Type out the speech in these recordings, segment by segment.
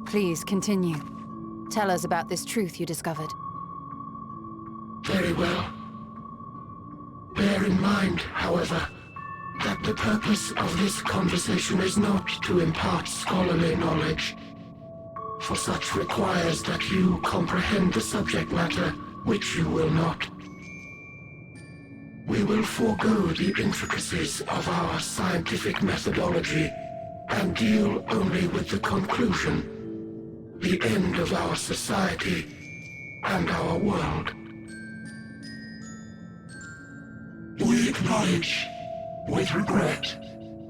Please continue. Tell us about this truth you discovered. Very well. Bear in mind, however, that the purpose of this conversation is not to impart scholarly knowledge, for such requires that you comprehend the subject matter, which you will not. We will forego the intricacies of our scientific methodology and deal only with the conclusion, the end of our society and our world. We acknowledge, with regret,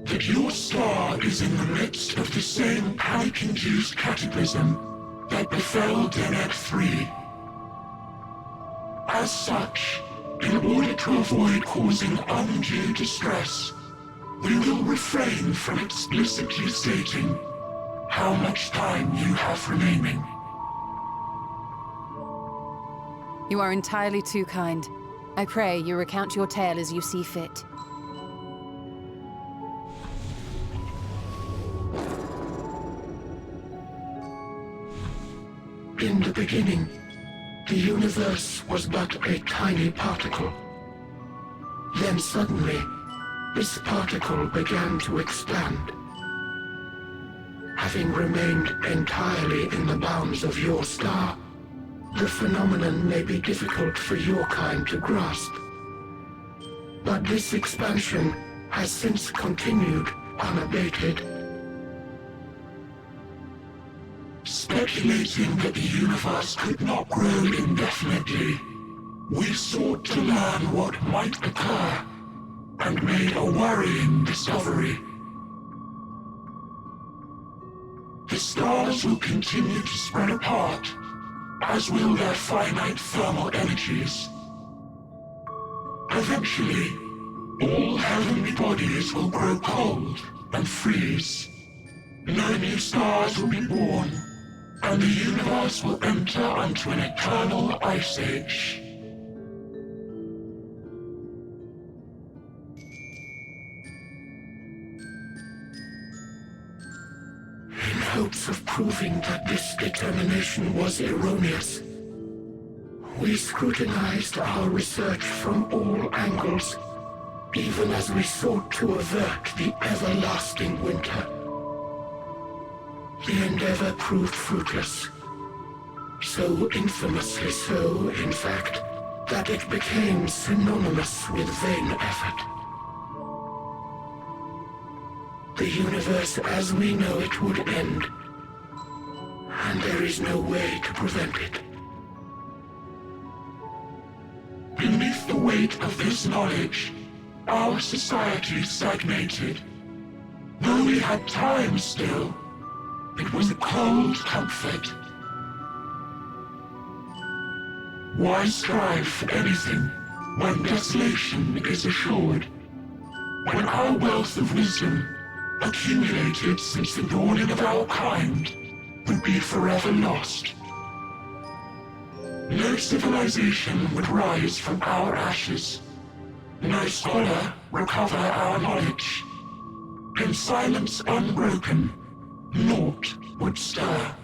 that your star is in the midst of the same panic-induced cataclysm that befell Deneb 3. As such, in order to avoid causing undue distress, we will refrain from explicitly stating how much time you have remaining. You are entirely too kind. I pray you recount your tale as you see fit. In the beginning, the universe was but a tiny particle. Then suddenly, this particle began to expand. Having remained entirely in the bounds of your star, the phenomenon may be difficult for your kind to grasp. But this expansion has since continued unabated. Speculating that the universe could not grow indefinitely, we sought to learn what might occur, and made a worrying discovery. The stars will continue to spread apart, as will their finite thermal energies. Eventually, all heavenly bodies will grow cold and freeze. No new stars will be born, and the universe will enter into an eternal ice age. In hopes of proving that this determination was erroneous, we scrutinized our research from all angles, even as we sought to avert the everlasting winter. The endeavor proved fruitless. So infamously so, in fact, that it became synonymous with vain effort. The universe as we know it would end, and there is no way to prevent it. Beneath the weight of this knowledge, our society stagnated. Though we had time still, it was a cold comfort. Why strive for anything when desolation is assured? When our wealth of wisdom, accumulated since the dawning of our kind, would be forever lost. No civilization would rise from our ashes. No scholar recover our knowledge. In silence unbroken, naught would stir.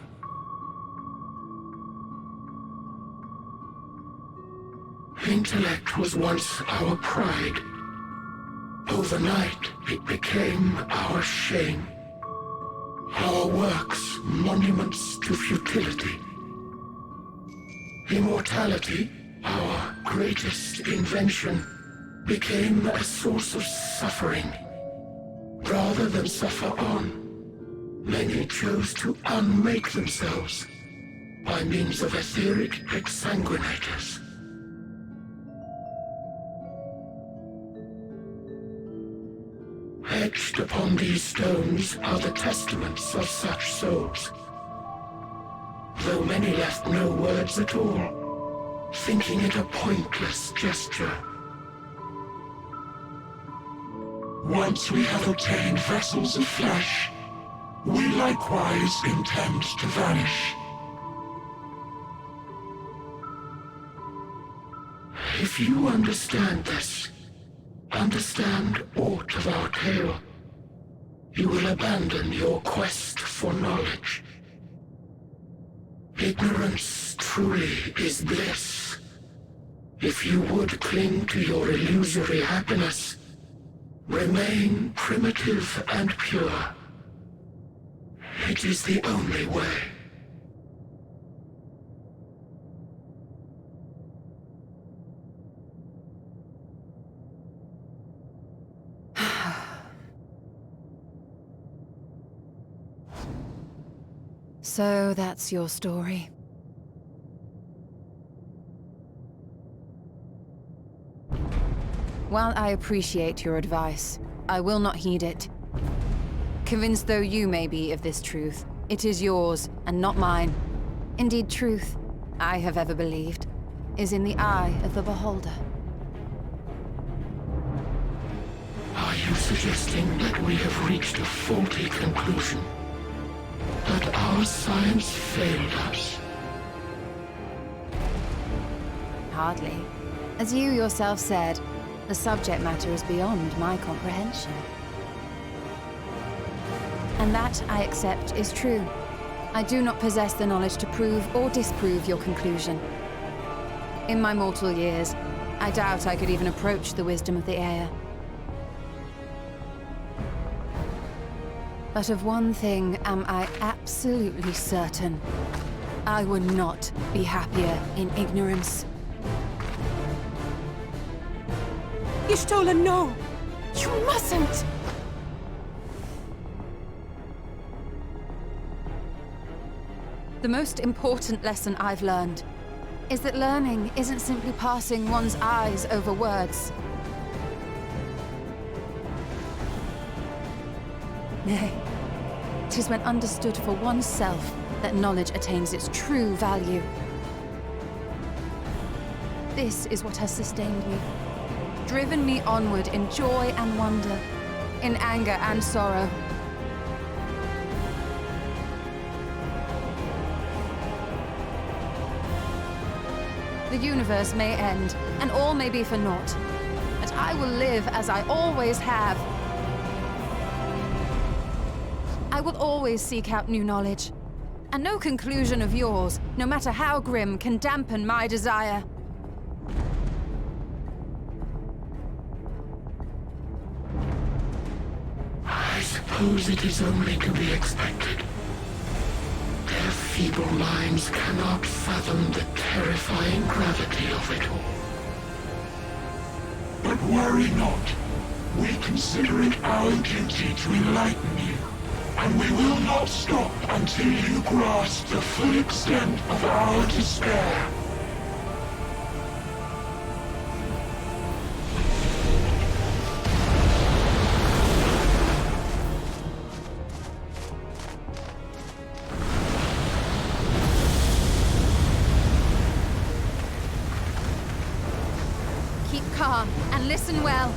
Intellect was once our pride. Overnight, it became our shame. Our works, monuments to futility. Immortality, our greatest invention, became a source of suffering. Rather than suffer on, many chose to unmake themselves by means of etheric exsanguinators. Etched upon these stones are the testaments of such souls, though many left no words at all, thinking it a pointless gesture. Once we have obtained vessels of flesh, we likewise intend to vanish. If you understand this, understand aught of our tale, you will abandon your quest for knowledge. Ignorance truly is bliss. If you would cling to your illusory happiness, remain primitive and pure. It is the only way. So that's your story. While I appreciate your advice, I will not heed it. Convinced though you may be of this truth, it is yours and not mine. Indeed, truth, I have ever believed, is in the eye of the beholder. Are you suggesting that we have reached a faulty conclusion? That our science failed us? Hardly. As you yourself said, the subject matter is beyond my comprehension. And that, I accept, is true. I do not possess the knowledge to prove or disprove your conclusion. In my mortal years, I doubt I could even approach the wisdom of the air. But of one thing am I absolutely certain. I would not be happier in ignorance. Y'shtola, no! You mustn't! The most important lesson I've learned is that learning isn't simply passing one's eyes over words. Nay, 'tis when understood for oneself that knowledge attains its true value. This is what has sustained me, driven me onward in joy and wonder, in anger and sorrow. The universe may end, and all may be for naught, but I will live as I always have. I will always seek out new knowledge, and no conclusion of yours, no matter how grim, can dampen my desire. I suppose it is only to be expected. Their feeble minds cannot fathom the terrifying gravity of it all. But worry not. We consider it our duty to enlighten you. And we will not stop until you grasp the full extent of our despair. Keep calm and listen well.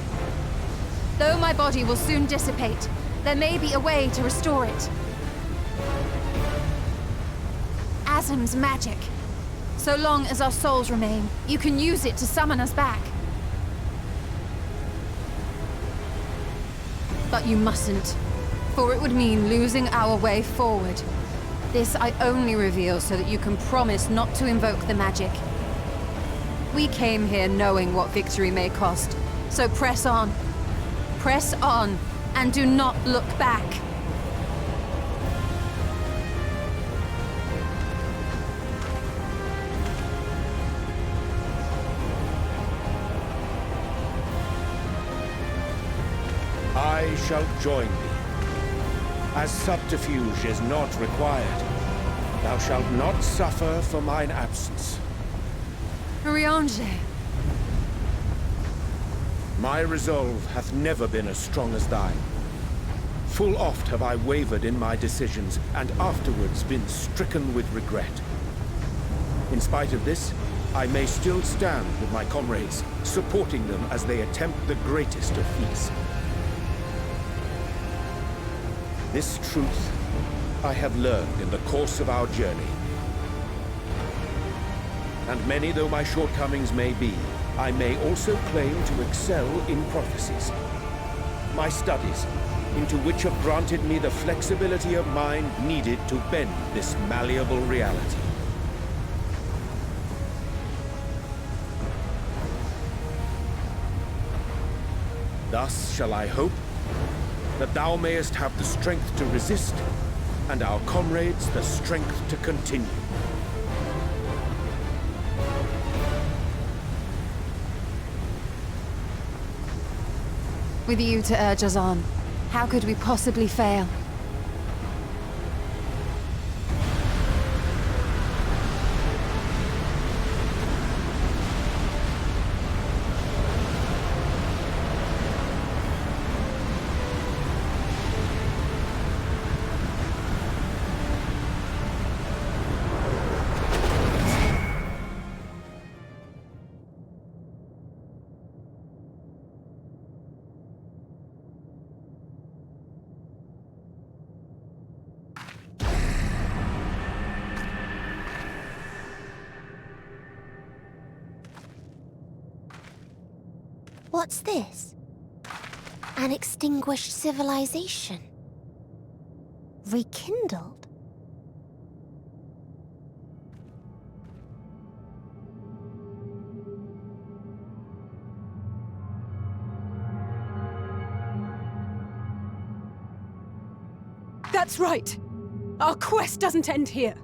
Though my body will soon dissipate, there may be a way to restore it. Asm's magic. So long as our souls remain, you can use it to summon us back. But you mustn't, for it would mean losing our way forward. This I only reveal so that you can promise not to invoke the magic. We came here knowing what victory may cost, so press on. Press on. And do not look back. I shall join thee. As subterfuge is not required, thou shalt not suffer for mine absence. Riange. My resolve hath never been as strong as thine. Full oft have I wavered in my decisions, and afterwards been stricken with regret. In spite of this, I may still stand with my comrades, supporting them as they attempt the greatest of feats. This truth I have learned in the course of our journey. And many though my shortcomings may be, I may also claim to excel in prophecies. My studies, into which have granted me the flexibility of mind needed to bend this malleable reality. Thus shall I hope that thou mayest have the strength to resist, and our comrades the strength to continue. With you to urge us on, how could we possibly fail? What's this? An extinguished civilization. Rekindled. That's right. Our quest doesn't end here.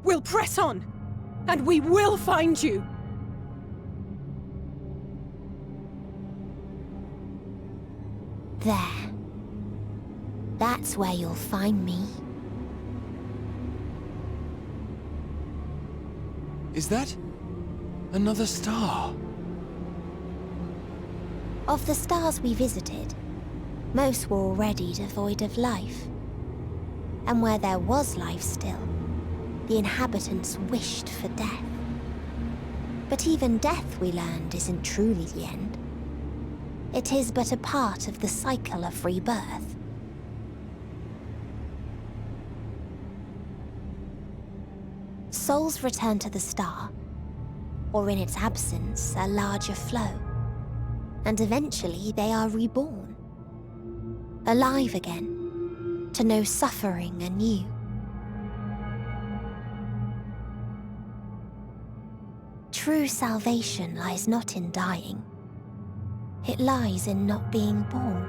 We'll press on, and we will find you. There. That's where you'll find me. Is that another star? Of the stars we visited, most were already devoid of life. And where there was life still, the inhabitants wished for death. But even death, we learned, isn't truly the end. It is but a part of the cycle of rebirth. Souls return to the star, or in its absence, a larger flow. And eventually they are reborn. Alive again, to know suffering anew. True salvation lies not in dying. It lies in not being born.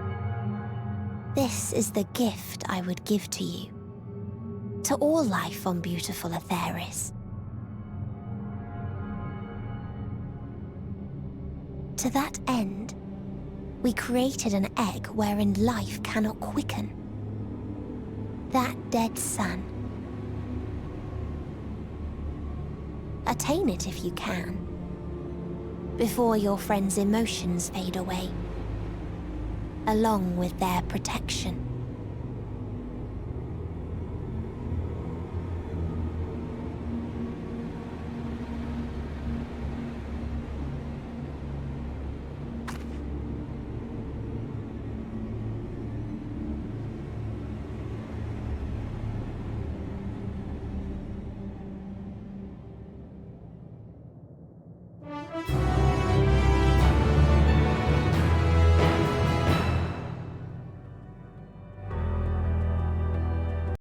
This is the gift I would give to you. To all life on beautiful Aetheris. To that end, we created an egg wherein life cannot quicken. That dead sun. Attain it if you can, before your friends' emotions fade away, along with their protection.